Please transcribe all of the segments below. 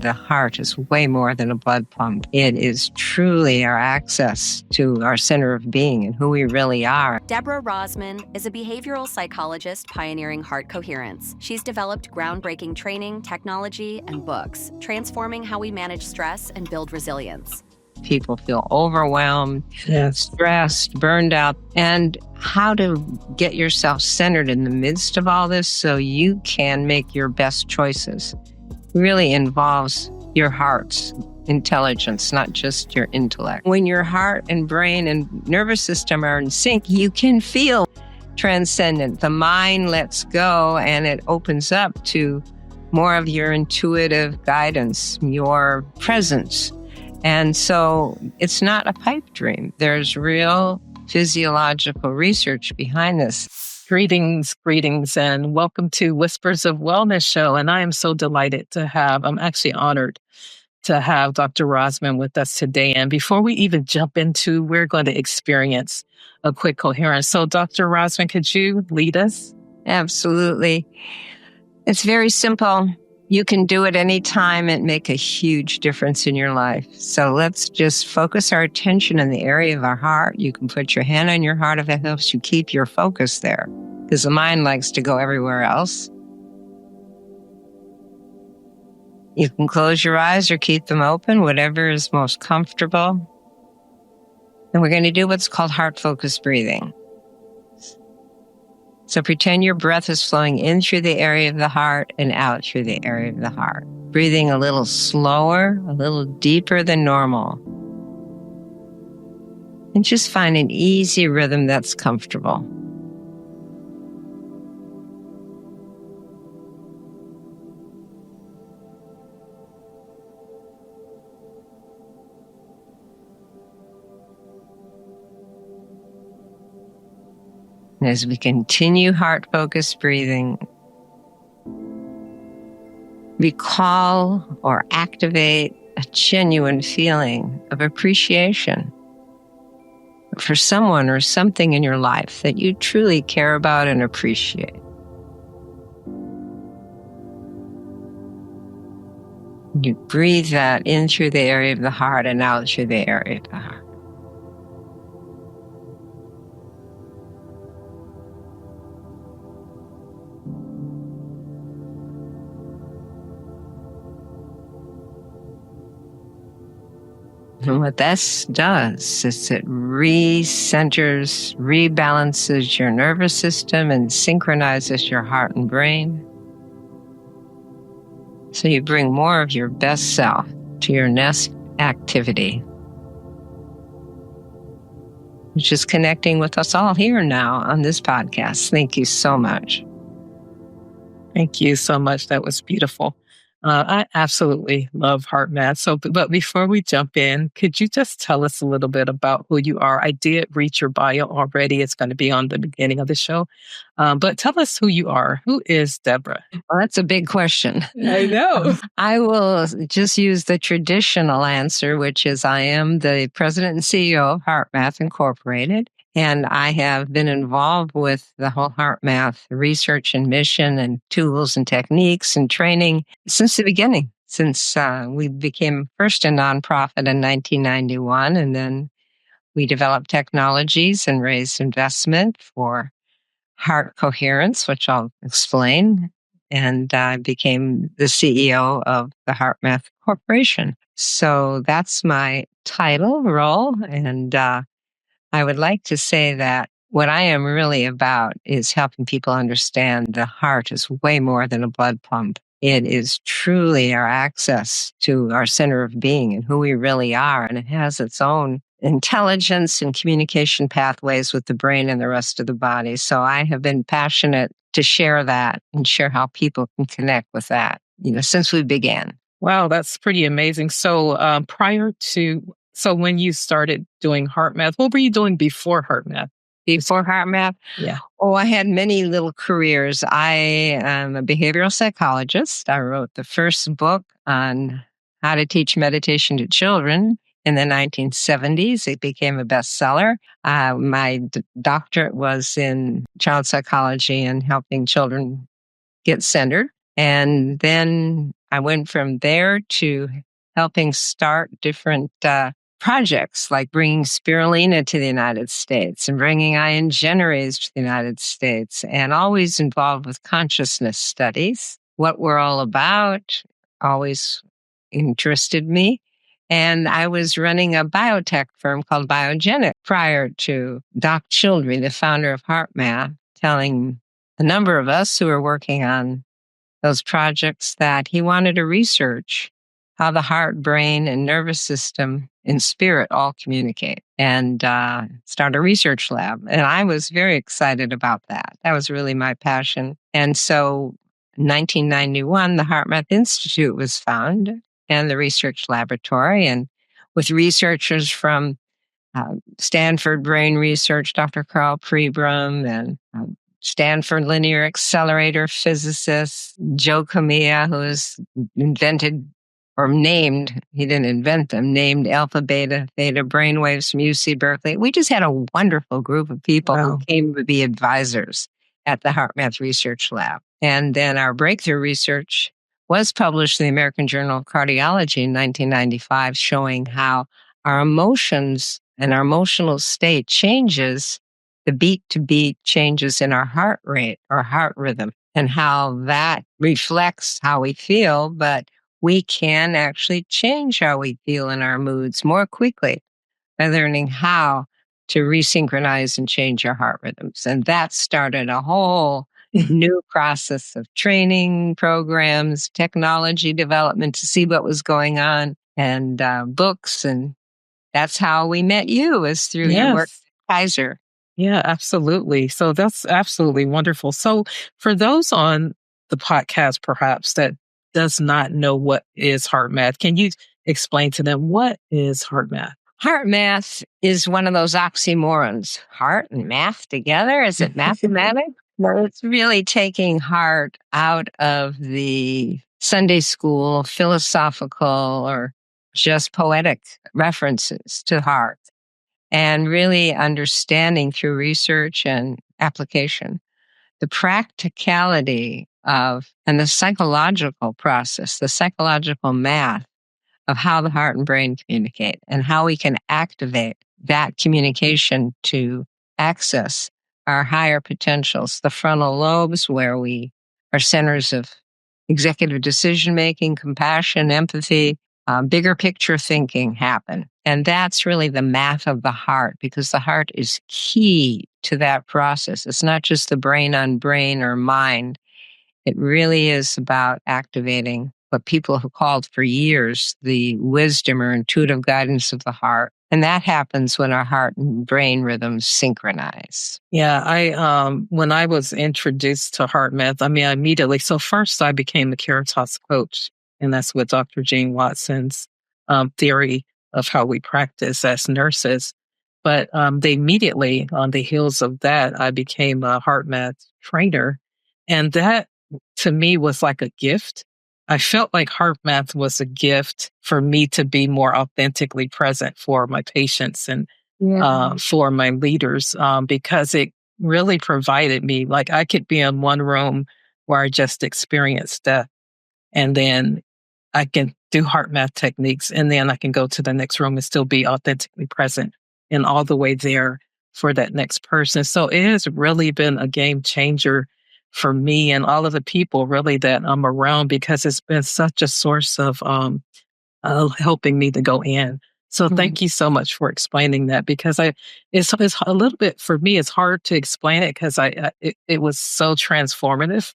the heart is way more than a blood pump. It is truly our access to our center of being and who we really are. Deborah Rozman is a behavioral psychologist pioneering heart coherence. She's developed groundbreaking training, technology, and books, transforming how we manage stress and build resilience. People feel overwhelmed, stressed, burned out, and how to get yourself centered in the midst of all this so you can make your best choices really involves your heart's intelligence, not just your intellect. When your heart and brain and nervous system are in sync, you can feel transcendent. The mind lets go and it opens up to more of your intuitive guidance, your presence. And so it's not a pipe dream. There's real physiological research behind this. Greetings, and welcome to Whispers of Wellness show. And I am so delighted I'm actually honored to have Dr. Rozman with us today. And before we even jump into, we're going to experience a quick coherence. So Dr. Rozman, could you lead us? Absolutely. It's very simple. You can do it anytime and make a huge difference in your life. So let's just focus our attention in the area of our heart. You can put your hand on your heart if it helps you keep your focus there, because the mind likes to go everywhere else. You can close your eyes or keep them open, whatever is most comfortable. And we're going to do what's called heart-focused breathing. So pretend your breath is flowing in through the area of the heart and out through the area of the heart. Breathing a little slower, a little deeper than normal. And just find an easy rhythm that's comfortable. As we continue heart-focused breathing, recall or activate a genuine feeling of appreciation for someone or something in your life that you truly care about and appreciate. You breathe that in through the area of the heart and out through the area of the heart. And what this does is it recenters, rebalances your nervous system and synchronizes your heart and brain. So you bring more of your best self to your next activity, which is connecting with us all here now on this podcast. Thank you so much. Thank you so much. That was beautiful. I absolutely love HeartMath. But before we jump in, could you just tell us a little bit about who you are? I did read your bio already. It's going to be on the beginning of the show. But tell us who you are. Who is Deborah? Well, that's a big question. I know. I will just use the traditional answer, which is I am the president and CEO of HeartMath Incorporated. And I have been involved with the whole HeartMath research and mission and tools and techniques and training since the beginning, since we became first a nonprofit in 1991. And then we developed technologies and raised investment for heart coherence, which I'll explain. And I became the CEO of the HeartMath Corporation. So that's my title role. And I would like to say that what I am really about is helping people understand the heart is way more than a blood pump. It is truly our access to our center of being and who we really are. And it has its own intelligence and communication pathways with the brain and the rest of the body. So I have been passionate to share that and share how people can connect with that, since we began. Wow, that's pretty amazing. So So when you started doing HeartMath, what were you doing before HeartMath? Before HeartMath? Yeah. Oh, I had many little careers. I am a behavioral psychologist. I wrote the first book on how to teach meditation to children in the 1970s. It became a bestseller. My doctorate was in child psychology and helping children get centered. And then I went from there to helping start different projects like bringing spirulina to the United States and bringing ion generators to the United States, and always involved with consciousness studies. What we're all about always interested me. And I was running a biotech firm called Biogenic prior to Doc Childry, the founder of HeartMath, telling a number of us who were working on those projects that he wanted to research how the heart, brain, and nervous system and spirit all communicate, and start a research lab. And I was very excited about that. That was really my passion. And so in 1991, the HeartMath Institute was founded and the research laboratory, and with researchers from Stanford Brain Research, Dr. Carl Pribram, and Stanford Linear Accelerator physicist Joe Kamiya, who has invented or named, he didn't invent them, named alpha, beta, theta brainwaves from UC Berkeley. We just had a wonderful group of people who came to be advisors at the HeartMath Research Lab. And then our breakthrough research was published in the American Journal of Cardiology in 1995, showing how our emotions and our emotional state changes the beat to beat changes in our heart rate or heart rhythm, and how that reflects how we feel, but we can actually change how we feel in our moods more quickly by learning how to resynchronize and change our heart rhythms. And that started a whole new process of training programs, technology development to see what was going on, and books. And that's how we met you, is through your work at Kaiser. Yeah, absolutely. So that's absolutely wonderful. So for those on the podcast, perhaps that does not know what is HeartMath, can you explain to them what is HeartMath? HeartMath is one of those oxymorons. Heart and math together? Is it mathematics? No, it's really taking heart out of the Sunday school, philosophical, or just poetic references to heart, and really understanding through research and application the practicality of, and the psychological process, the psychological math of how the heart and brain communicate, and how we can activate that communication to access our higher potentials, the frontal lobes, where we are centers of executive decision making, compassion, empathy, bigger picture thinking happen. And that's really the math of the heart, because the heart is key to that process. It's not just the brain on brain or mind. It really is about activating what people have called for years the wisdom or intuitive guidance of the heart. And that happens when our heart and brain rhythms synchronize. Yeah, when I was introduced to HeartMath, I immediately, so first I became a Caritas coach, and that's with Dr. Gene Watson's theory of how we practice as nurses. But they immediately, on the heels of that, I became a HeartMath trainer. And that to me was like a gift. I felt like HeartMath was a gift for me to be more authentically present for my patients and for my leaders, because it really provided me, like I could be in one room where I just experienced death, and then I can do HeartMath techniques, and then I can go to the next room and still be authentically present and all the way there for that next person. So it has really been a game changer for me and all of the people really that I'm around, because it's been such a source of helping me to go in. So thank you so much for explaining that, because it's a little bit, for me, it's hard to explain it because it was so transformative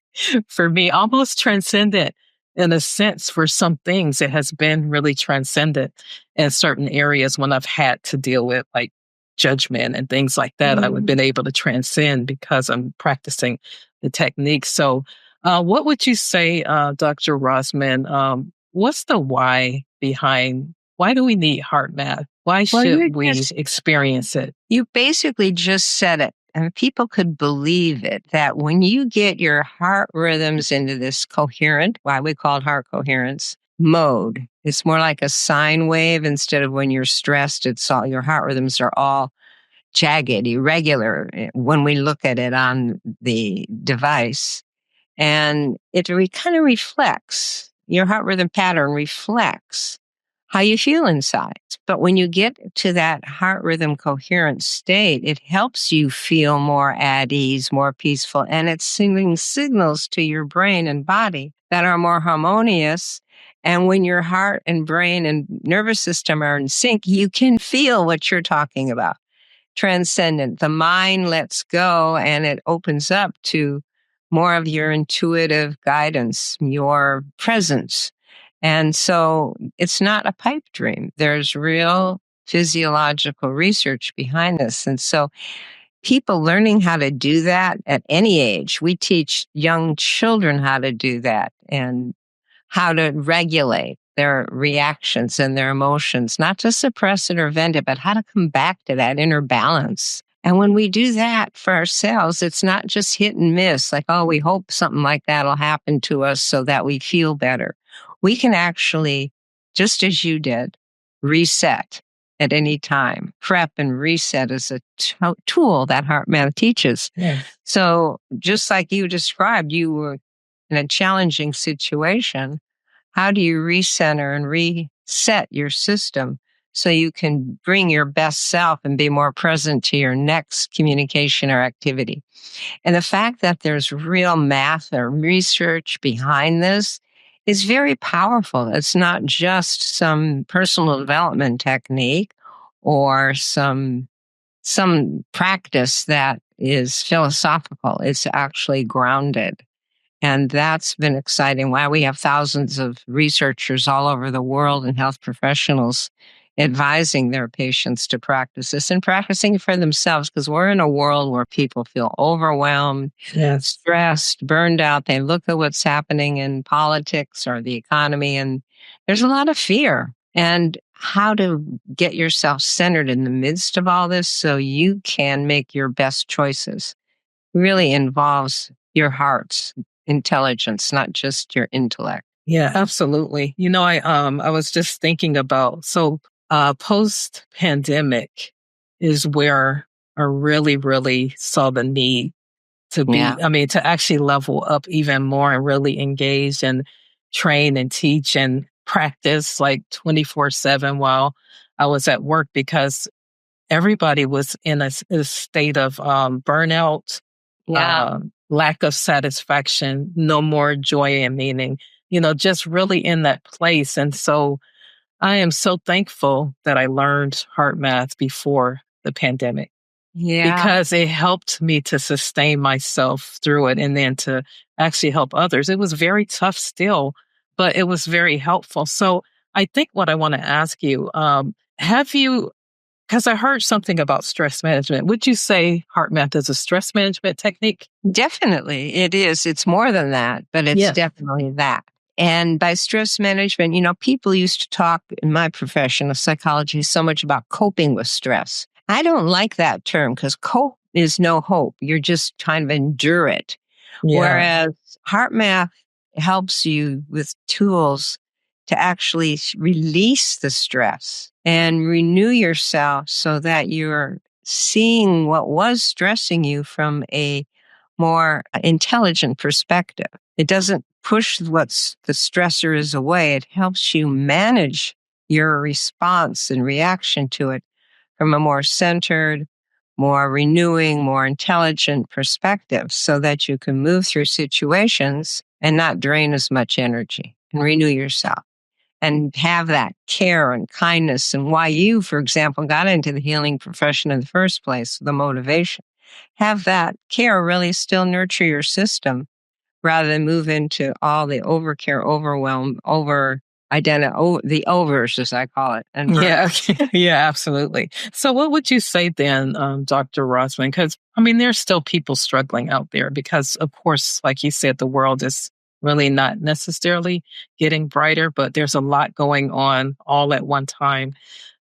for me, almost transcendent in a sense. For some things, it has been really transcendent in certain areas when I've had to deal with like judgment and things like that. I've been able to transcend because I'm practicing the techniques. So what would you say, Dr. Rozman, what's the why behind, why do we need HeartMath? Why should we experience it? You basically just said it, and people could believe it, that when you get your heart rhythms into this coherent, why we call it heart coherence mode, it's more like a sine wave instead of when you're stressed, it's all, your heart rhythms are all jagged, irregular when we look at it on the device. And it kind of reflects your heart rhythm pattern reflects how you feel inside. But when you get to that heart rhythm coherent state, it helps you feel more at ease, more peaceful, and it's sending signals to your brain and body that are more harmonious. And when your heart and brain and nervous system are in sync, you can feel what you're talking about. Transcendent. The mind lets go and it opens up to more of your intuitive guidance, your presence. And so it's not a pipe dream. There's real physiological research behind this. And so people learning how to do that at any age, we teach young children how to do that and how to regulate their reactions and their emotions, not to suppress it or vent it, but how to come back to that inner balance. And when we do that for ourselves, it's not just hit and miss, like, oh, we hope something like that will happen to us so that we feel better. We can actually, just as you did, reset at any time. Prep and reset is a tool that HeartMath teaches. Yes. So just like you described, you were in a challenging situation. How do you recenter and reset your system so you can bring your best self and be more present to your next communication or activity? And the fact that there's real math or research behind this is very powerful. It's not just some personal development technique or some practice that is philosophical. It's actually grounded. And that's been exciting. Why we have thousands of researchers all over the world and health professionals advising their patients to practice this and practicing it for themselves, because we're in a world where people feel overwhelmed, Yes. stressed, burned out. They look at what's happening in politics or the economy, and there's a lot of fear. And how to get yourself centered in the midst of all this so you can make your best choices really involves your heart's intelligence, not just your intellect. Yeah, absolutely. I was just thinking about, post pandemic is where I really, really saw the need to to actually level up even more and really engage and train and teach and practice like 24/7 while I was at work, because everybody was in a state of burnout, Yeah. lack of satisfaction, no more joy and meaning, just really in that place. And so I am so thankful that I learned heart math before the pandemic, Yeah. because it helped me to sustain myself through it and then to actually help others. It was very tough still, but it was very helpful. So I think what I want to ask you, have you, because I heard something about stress management. Would you say HeartMath is a stress management technique? Definitely. It is. It's more than that, but it's definitely that. And by stress management, people used to talk in my profession of psychology so much about coping with stress. I don't like that term because cope is no hope. You're just kind of endure it. Yeah. Whereas HeartMath helps you with tools to actually release the stress and renew yourself so that you're seeing what was stressing you from a more intelligent perspective. It doesn't push what's the stressor is away. It helps you manage your response and reaction to it from a more centered, more renewing, more intelligent perspective so that you can move through situations and not drain as much energy and renew yourself and have that care and kindness. And why you, for example, got into the healing profession in the first place, the motivation. Have that care really still nurture your system rather than move into all the overcare, overwhelm, the overs, as I call it. And Yeah, yeah, absolutely. So what would you say then, Dr. Rozman? Because, there's still people struggling out there because, of course, like you said, the world is really not necessarily getting brighter, but there's a lot going on all at one time.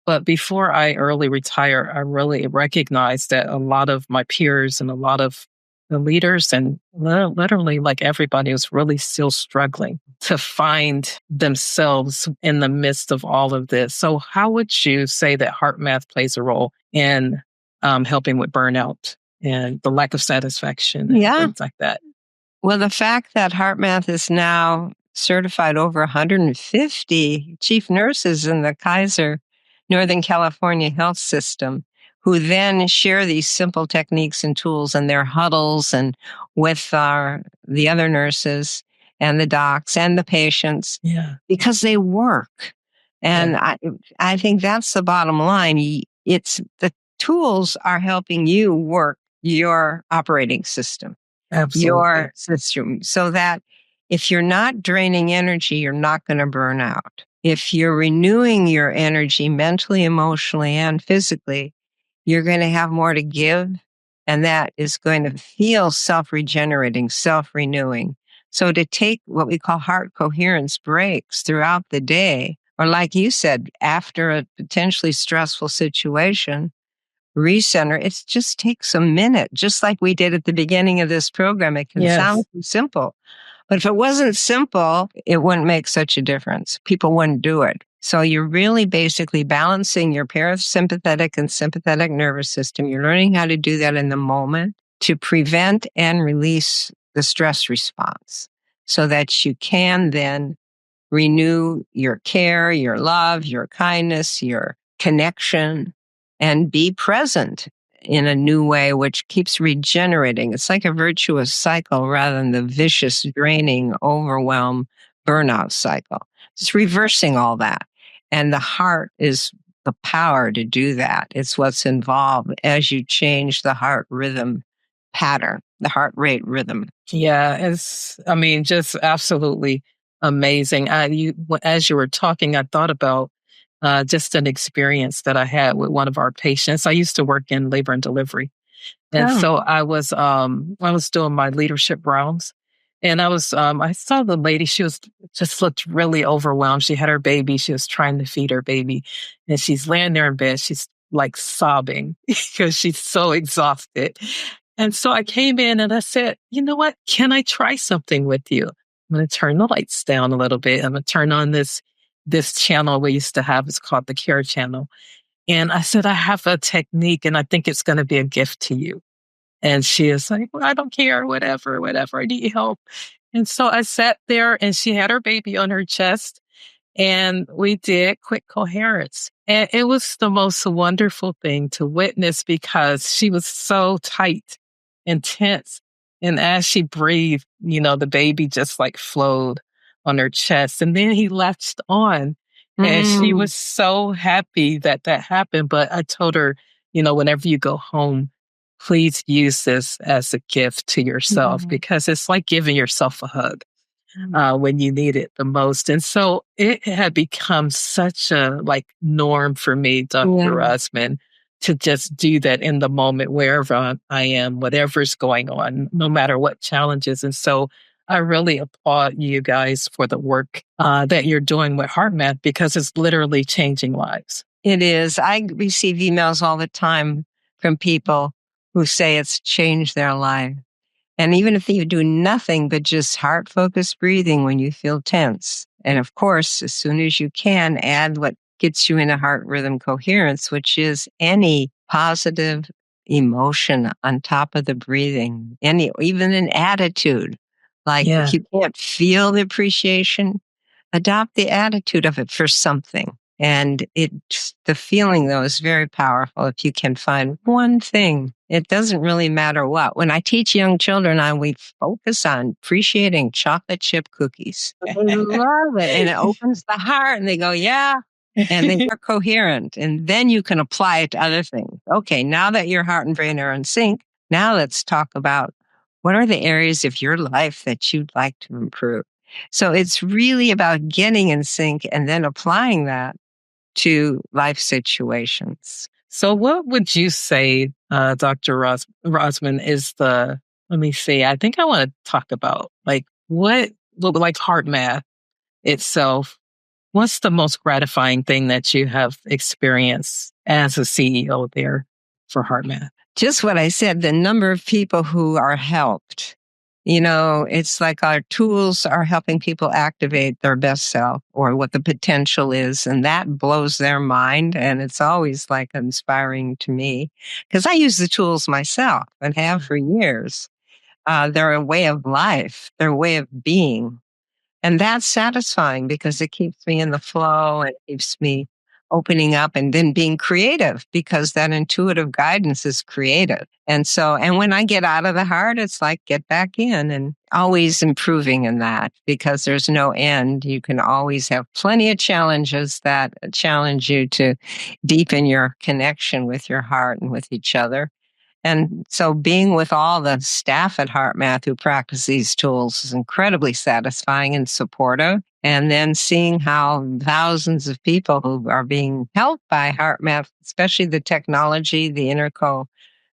But before I early retire, I really recognized that a lot of my peers and a lot of the leaders and literally like everybody was really still struggling to find themselves in the midst of all of this. So how would you say that HeartMath plays a role in helping with burnout and the lack of satisfaction and things like that? Well, the fact that HeartMath is now certified over 150 chief nurses in the Kaiser Northern California health system who then share these simple techniques and tools in their huddles and with the other nurses and the docs and the patients because they work. And I think that's the bottom line. It's the tools are helping you work your operating system, your system, so that if you're not draining energy, you're not going to burn out. If you're renewing your energy mentally, emotionally, and physically, you're going to have more to give. And that is going to feel self-regenerating, self-renewing. So to take what we call heart coherence breaks throughout the day, or like you said, after a potentially stressful situation, recenter, it just takes a minute, just like we did at the beginning of this program. It can sound simple, but if it wasn't simple, it wouldn't make such a difference. People wouldn't do it. So you're really basically balancing your parasympathetic and sympathetic nervous system. You're learning how to do that in the moment to prevent and release the stress response so that you can then renew your care, your love, your kindness, your connection, and be present in a new way, which keeps regenerating. It's like a virtuous cycle rather than the vicious, draining, overwhelm, burnout cycle. It's reversing all that. And the heart is the power to do that. It's what's involved as you change the heart rhythm pattern, the heart rate rhythm. Yeah, just absolutely amazing. As you were talking, I thought about just an experience that I had with one of our patients. I used to work in labor and delivery. And so I was doing my leadership rounds, and I saw the lady. She was just looked really overwhelmed. She had her baby. She was trying to feed her baby, and she's laying there in bed. She's like sobbing because she's so exhausted. And so I came in and I said, you know what? Can I try something with you? I'm going to turn the lights down a little bit. I'm going to turn on this channel we used to have. It's called the Care Channel. And I said, I have a technique and I think it's going to be a gift to you. And she is like, well, I don't care, whatever, I need help. And so I sat there and she had her baby on her chest and we did quick coherence. And it was the most wonderful thing to witness because she was so tight and tense. And as she breathed, the baby just like flowed on her chest. And then he latched on. And she was so happy that happened. But I told her, whenever you go home, please use this as a gift to yourself because it's like giving yourself a hug when you need it the most. And so it had become such a norm for me, Dr. Rozman, to just do that in the moment, wherever I am, whatever's going on, no matter what challenges. And so I really applaud you guys for the work that you're doing with HeartMath because it's literally changing lives. It is. I receive emails all the time from people who say it's changed their life. And even if you do nothing but just heart-focused breathing when you feel tense. And of course, as soon as you can, add what gets you into heart rhythm coherence, which is any positive emotion on top of the breathing, even an attitude. Like if you can't feel the appreciation, adopt the attitude of it for something. And the feeling, though, is very powerful if you can find one thing. It doesn't really matter what. When I teach young children, we focus on appreciating chocolate chip cookies. They love it. And it opens the heart and they go, yeah. And then you're coherent. And then you can apply it to other things. Okay, now that your heart and brain are in sync, now let's talk about what are the areas of your life that you'd like to improve. So it's really about getting in sync and then applying that to life situations. So what would you say, Dr. Rozman, is let me see, I think I want to talk about what HeartMath itself, what's the most gratifying thing that you have experienced as a CEO there for HeartMath? Just what I said, the number of people who are helped. It's like our tools are helping people activate their best self or what the potential is. And that blows their mind. And it's always inspiring to me because I use the tools myself and have for years. They're a way of life. They're a way of being. And that's satisfying because it keeps me in the flow and keeps me opening up and then being creative, because that intuitive guidance is creative. And so, and when I get out of the heart, it's like get back in, and always improving in that, because there's no end. You can always have plenty of challenges that challenge you to deepen your connection with your heart and with each other. And so being with all the staff at HeartMath who practice these tools is incredibly satisfying and supportive. And then seeing how thousands of people who are being helped by HeartMath, especially the technology, the Interco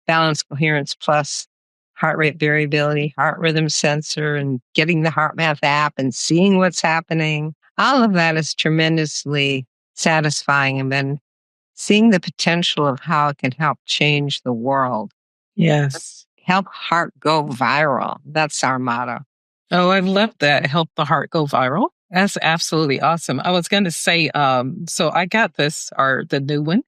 Balance Coherence Plus, heart rate variability, heart rhythm sensor, and getting the HeartMath app and seeing what's happening, all of that is tremendously satisfying. And then seeing the potential of how it can help change the world. Yes. Help heart go viral. That's our motto. Oh, I love that. Help the heart go viral. That's absolutely awesome. I was going to say, so I got the new one.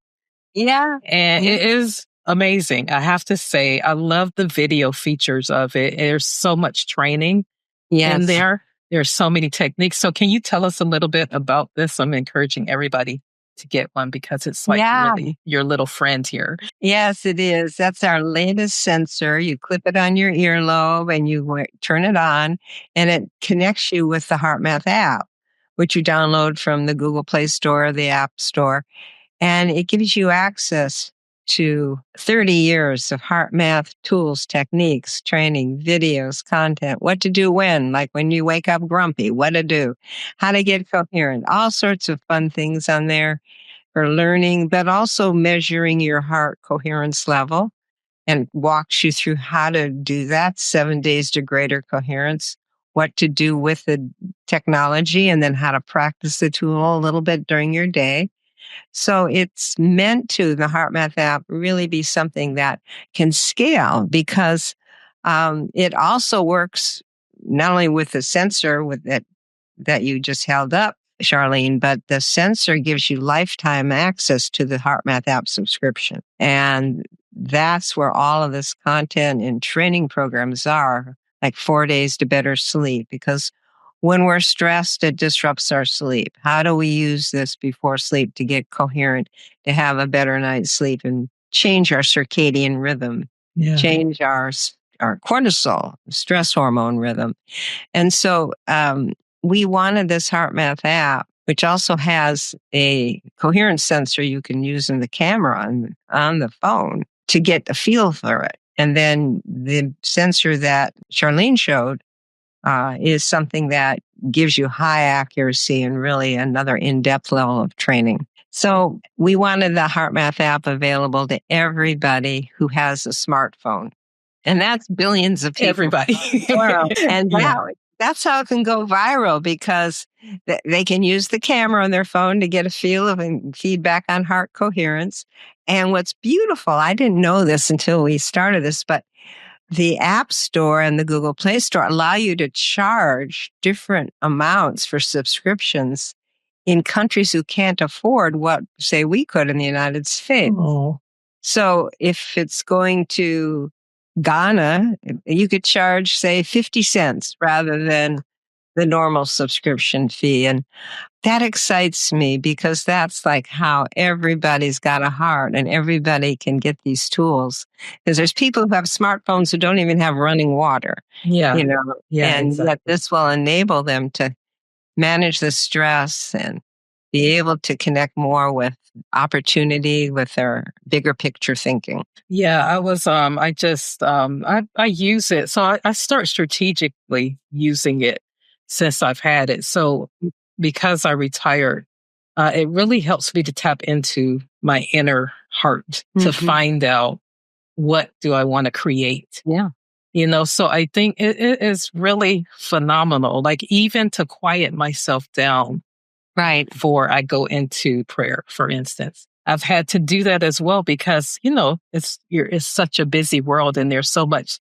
Yeah. And it is amazing. I have to say, I love the video features of it. There's so much training in there. There's so many techniques. So can you tell us a little bit about this? I'm encouraging everybody to get one because it's like really your little friend here. Yes, it is. That's our latest sensor. You clip it on your earlobe and you turn it on, and it connects you with the HeartMath app, which you download from the Google Play Store or the App Store. And it gives you access to 30 years of HeartMath tools, techniques, training, videos, content, what to do when, like when you wake up grumpy, what to do, how to get coherent, all sorts of fun things on there for learning, but also measuring your heart coherence level, and walks you through how to do that, 7 days to greater coherence, what to do with the technology, and then how to practice the tool a little bit during your day. So it's meant to, the HeartMath app, really be something that can scale, because it also works not only with the sensor with that you just held up, Charlene, but the sensor gives you lifetime access to the HeartMath app subscription. And that's where all of this content and training programs are, like 4 days to better sleep, because when we're stressed, it disrupts our sleep. How do we use this before sleep to get coherent, to have a better night's sleep and change our circadian rhythm, change our cortisol, stress hormone rhythm? And so we wanted this HeartMath app, which also has a coherence sensor you can use in the camera on the phone to get a feel for it. And then the sensor that Charlene showed is something that gives you high accuracy and really another in-depth level of training. So we wanted the HeartMath app available to everybody who has a smartphone. And that's billions of people. Everybody. Wow. And that's how it can go viral, because they can use the camera on their phone to get a feel of and feedback on heart coherence. And what's beautiful, I didn't know this until we started this, but the App Store and the Google Play Store allow you to charge different amounts for subscriptions in countries who can't afford what, say, we could in the United States. Oh. So if it's going to Ghana, you could charge, say, 50 cents rather than the normal subscription fee. And that excites me, because that's like how everybody's got a heart and everybody can get these tools. Because there's people who have smartphones who don't even have running water. And exactly. yet this will enable them to manage the stress and be able to connect more with opportunity, with their bigger picture thinking. Yeah, I was, I just, I use it. So I start strategically using it since I've had it. So because I retired, it really helps me to tap into my inner heart to find out, what do I want to create? So I think it is really phenomenal. Like, even to quiet myself down before I go into prayer, for instance. I've had to do that as well, because, it's such a busy world, and there's so much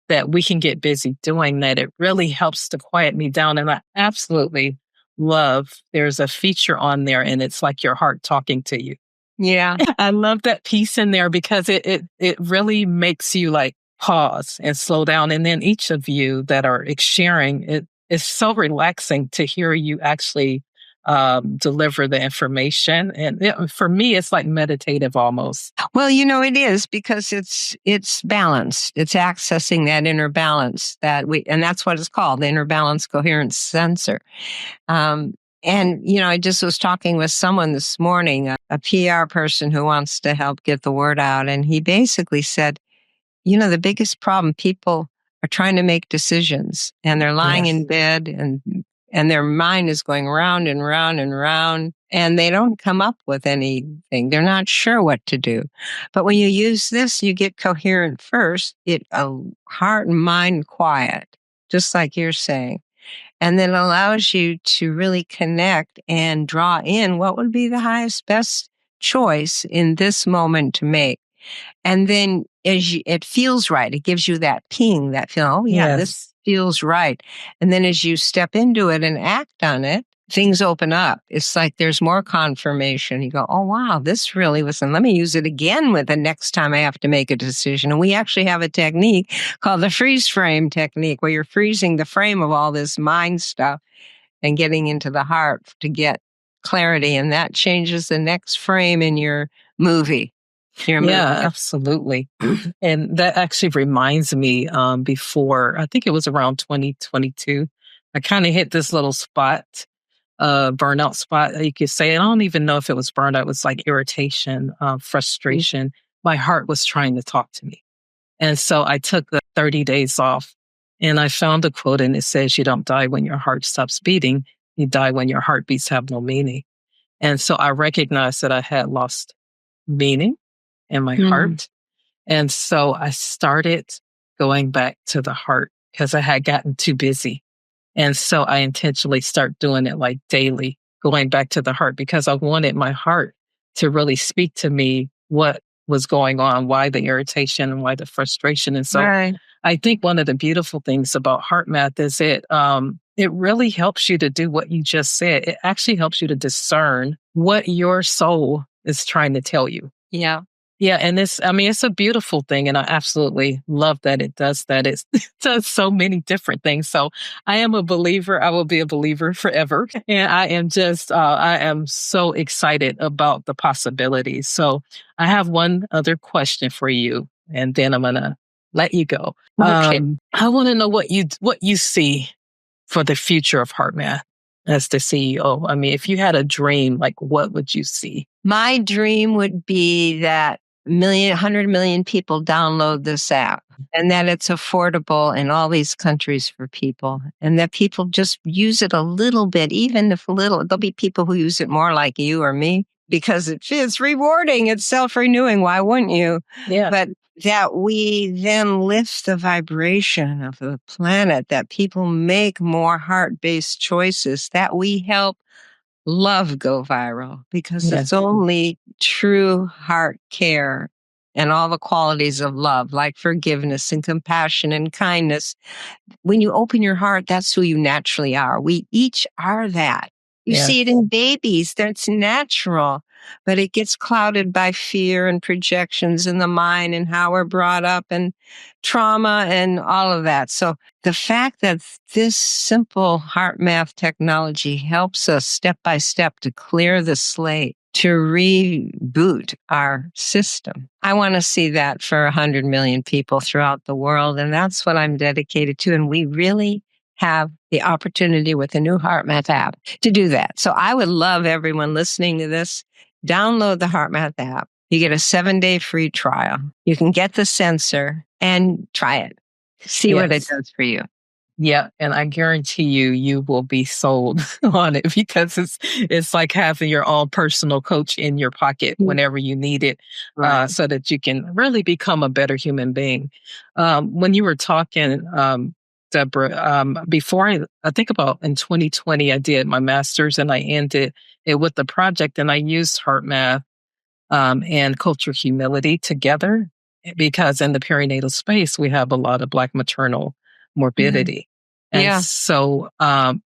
that we can get busy doing that it really helps to quiet me down. And I absolutely love, there's a feature on there, and it's like your heart talking to you. Yeah. I love that piece in there, because it really makes you like pause and slow down. And then each of you that are sharing it, it's so relaxing to hear you actually deliver the information. And for me, it's like meditative almost. Well, it is because it's balanced. It's accessing that inner balance and that's what it's called, the inner balance coherence sensor. And, I just was talking with someone this morning, a PR person who wants to help get the word out. And he basically said, the biggest problem, people are trying to make decisions and they're lying in bed and their mind is going round and round and round and they don't come up with anything. They're not sure what to do. But when you use this, you get coherent first, heart and mind quiet, just like you're saying. And then allows you to really connect and draw in what would be the highest, best choice in this moment to make. And then it feels right. It gives you that ping, that feeling, oh yeah, this feels right. And then as you step into it and act on it, things open up. It's like there's more confirmation. You go, oh wow, this really was, and let me use it again with the next time I have to make a decision. And we actually have a technique called the freeze frame technique, where you're freezing the frame of all this mind stuff and getting into the heart to get clarity. And that changes the next frame in your movie. Yeah, absolutely. And that actually reminds me, before, I think it was around 2022, I kind of hit this little spot, burnout spot, you could say. I don't even know if it was burnout. It was like irritation, frustration. My heart was trying to talk to me. And so I took the 30 days off and I found a quote and it says, you don't die when your heart stops beating. You die when your heartbeats have no meaning. And so I recognized that I had lost meaning in my heart. And so I started going back to the heart because I had gotten too busy. And so I intentionally start doing it like daily, going back to the heart because I wanted my heart to really speak to me what was going on, why the irritation and why the frustration. And so I think one of the beautiful things about HeartMath is it really helps you to do what you just said. It actually helps you to discern what your soul is trying to tell you. Yeah. Yeah. And it's a beautiful thing. And I absolutely love that it does that. It does so many different things. So I am a believer. I will be a believer forever. And I am so excited about the possibilities. So I have one other question for you, and then I'm going to let you go. Okay. I want to know what you see for the future of HeartMath as the CEO. I mean, if you had a dream, like what would you see? My dream would be that 100 million people download this app and that it's affordable in all these countries for people and that people just use it a little bit, even if a little. There'll be people who use it more like you or me because it's rewarding. It's self-renewing. Why wouldn't you? Yeah. But that we then lift the vibration of the planet, that people make more heart-based choices, that we help love go viral because it's only true heart care and all the qualities of love, like forgiveness and compassion and kindness. When you open your heart, that's who you naturally are. We each are that. You see it in babies. That's natural, but it gets clouded by fear and projections in the mind and how we're brought up and trauma and all of that. So the fact that this simple HeartMath technology helps us step by step to clear the slate, to reboot our system. I want to see that for 100 million people throughout the world. And that's what I'm dedicated to. And we really have the opportunity with the new HeartMath app to do that. So I would love everyone listening to this, download the HeartMath app. You get a 7-day free trial. You can get the sensor and try it. See what it does for you. Yeah, and I guarantee you will be sold on it because it's like having your own personal coach in your pocket whenever you need it, so that you can really become a better human being. When you were talking, Deborah, before I think about in 2020, I did my master's and I ended it with the project, and I used HeartMath and cultural humility together because in the perinatal space we have a lot of Black maternal morbidity. And so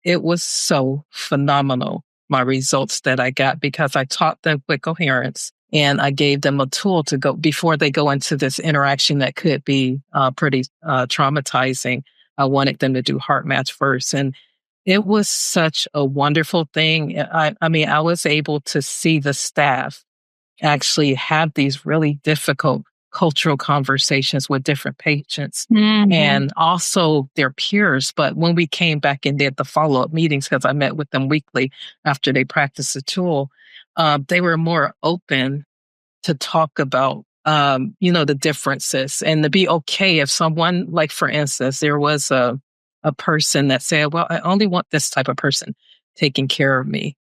it was so phenomenal, my results that I got, because I taught them with Coherence and I gave them a tool to go before they go into this interaction that could be pretty traumatizing. I wanted them to do HeartMath first. And It was such a wonderful thing. I mean, I was able to see the staff actually have these really difficult cultural conversations with different patients and also their peers. But when we came back and did the follow up meetings, because I met with them weekly after they practiced the tool, they were more open to talk about, the differences and to be okay if someone, like for instance, there was a person that said, well, I only want this type of person taking care of me.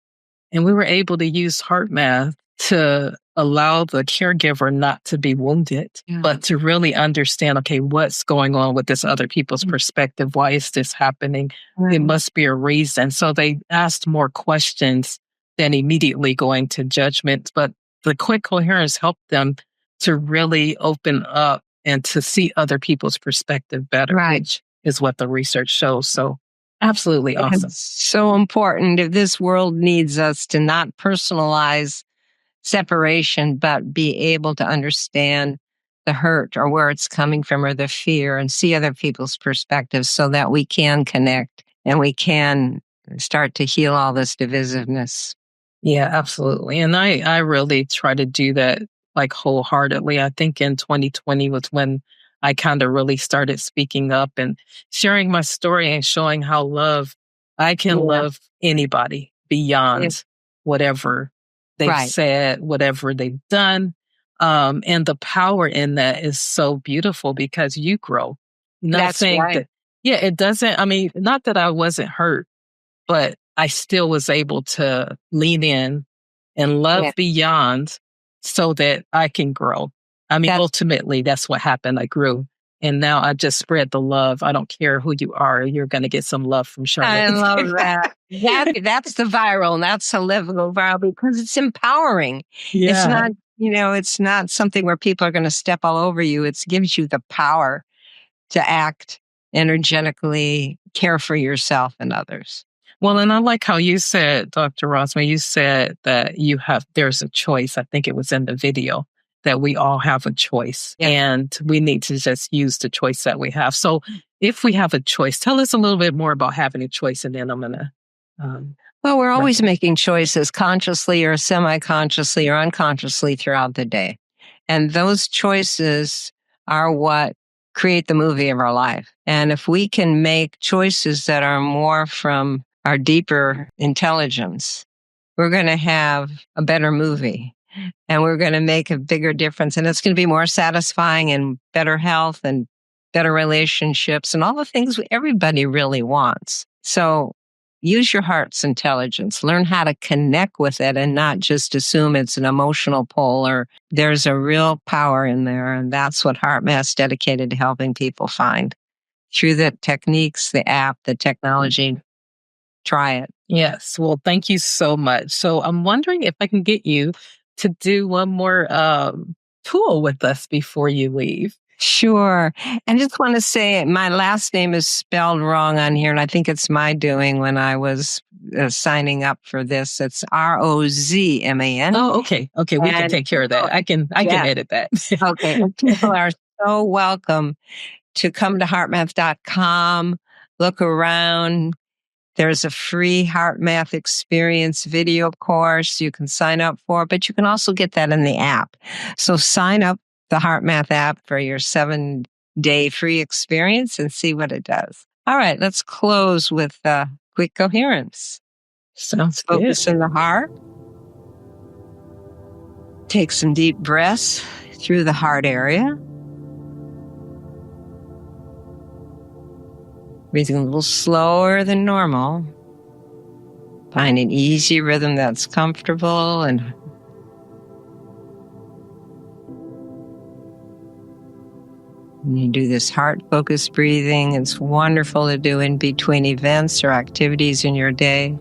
And we were able to use HeartMath to allow the caregiver not to be wounded, but to really understand, okay, what's going on with this other people's perspective? Why is this happening? It must be a reason. So they asked more questions than immediately going to judgment. But the quick coherence helped them to really open up and to see other people's perspective better, which is what the research shows. So absolutely awesome. It's so important if this world needs us to not personalize separation, but be able to understand the hurt or where it's coming from or the fear and see other people's perspectives so that we can connect and we can start to heal all this divisiveness. Yeah, absolutely. And I really try to do that like wholeheartedly. I think in 2020 was when I kind of really started speaking up and sharing my story and showing how I can love anybody beyond whatever they've said, whatever they've done. And the power in that is so beautiful because you grow. Not saying that, it doesn't, I mean, not that I wasn't hurt, but I still was able to lean in and love beyond so that I can grow. I mean, ultimately, that's what happened. I grew. And now I just spread the love. I don't care who you are. You're going to get some love from Charlene. I love that. That's the viral, and that's a livable viral because it's empowering. Yeah. It's not, it's not something where people are going to step all over you. It gives you the power to act energetically, care for yourself and others. Well, and I like how you said, Dr. Rozman, you said that there's a choice. I think it was in the video that we all have a choice and we need to just use the choice that we have. So if we have a choice, tell us a little bit more about having a choice and then I'm going to. Well, we're always making choices consciously or semi-consciously or unconsciously throughout the day. And those choices are what create the movie of our life. And if we can make choices that are more from our deeper intelligence, we're going to have a better movie and we're going to make a bigger difference. And it's going to be more satisfying and better health and better relationships and all the things everybody really wants. So use your heart's intelligence, learn how to connect with it and not just assume it's an emotional pull or there's a real power in there. And that's what HeartMath's dedicated to helping people find through the techniques, the app, the technology. Try it. Yes. Well, thank you so much. So I'm wondering if I can get you to do one more tool with us before you leave. Sure. And just want to say my last name is spelled wrong on here, and I think it's my doing when I was signing up for this. It's Rozman. Oh, okay. Okay, we can take care of that. I can edit that. Okay. People are so welcome to come to HeartMath.com, look around. There's a free HeartMath experience video course you can sign up for, but you can also get that in the app. So sign up the HeartMath app for your 7-day free experience and see what it does. All right, let's close with quick coherence. Sounds good. Focus in the heart. Take some deep breaths through the heart area. Breathing a little slower than normal. Find an easy rhythm that's comfortable and you do this heart-focused breathing. It's wonderful to do in between events or activities in your day.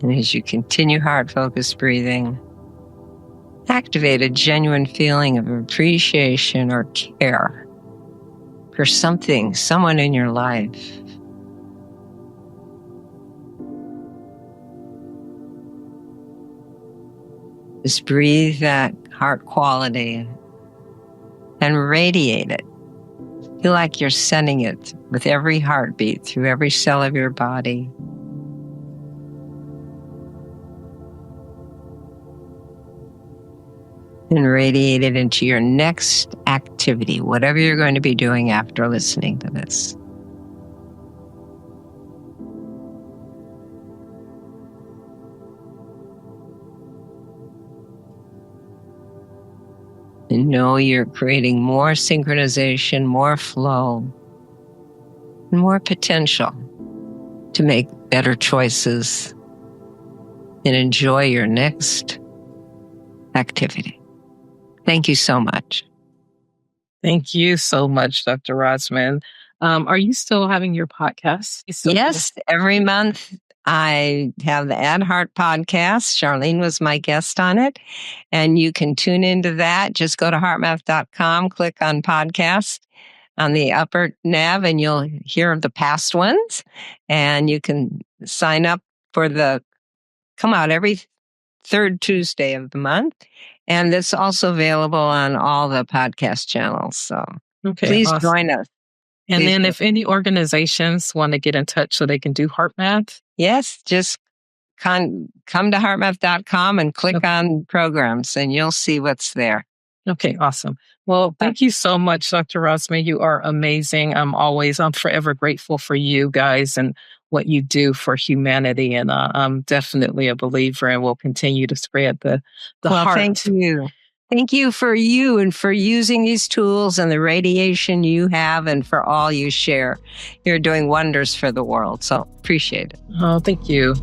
And as you continue heart-focused breathing, activate a genuine feeling of appreciation or care for something, someone in your life. Just breathe that heart quality and radiate it Feel like you're sending it with every heartbeat through every cell of your body. And radiate it into your next activity, whatever you're going to be doing after listening to this. And know you're creating more synchronization, more flow, and more potential to make better choices and enjoy your next activity. Thank you so much. Thank you so much, Dr. Rozman. Are you still having your podcast? Yes, every month I have the Add Heart podcast. Charlene was my guest on it. And you can tune into that. Just go to heartmath.com, click on podcast on the upper nav, and you'll hear the past ones. And you can sign up for come out every third Tuesday of the month. And it's also available on all the podcast channels. So please awesome. join us. And then if any organizations want to get in touch so they can do HeartMath? Yes, just come to heartmath.com and click on programs and you'll see what's there. Okay, awesome. Well, thank you so much, Dr. Rozman. You are amazing. I'm forever grateful for you guys and what you do for humanity. And I'm definitely a believer and will continue to spread the heart. Thank you. Thank you and for using these tools and the radiation you have and for all you share. You're doing wonders for the world. So appreciate it. Oh, thank you.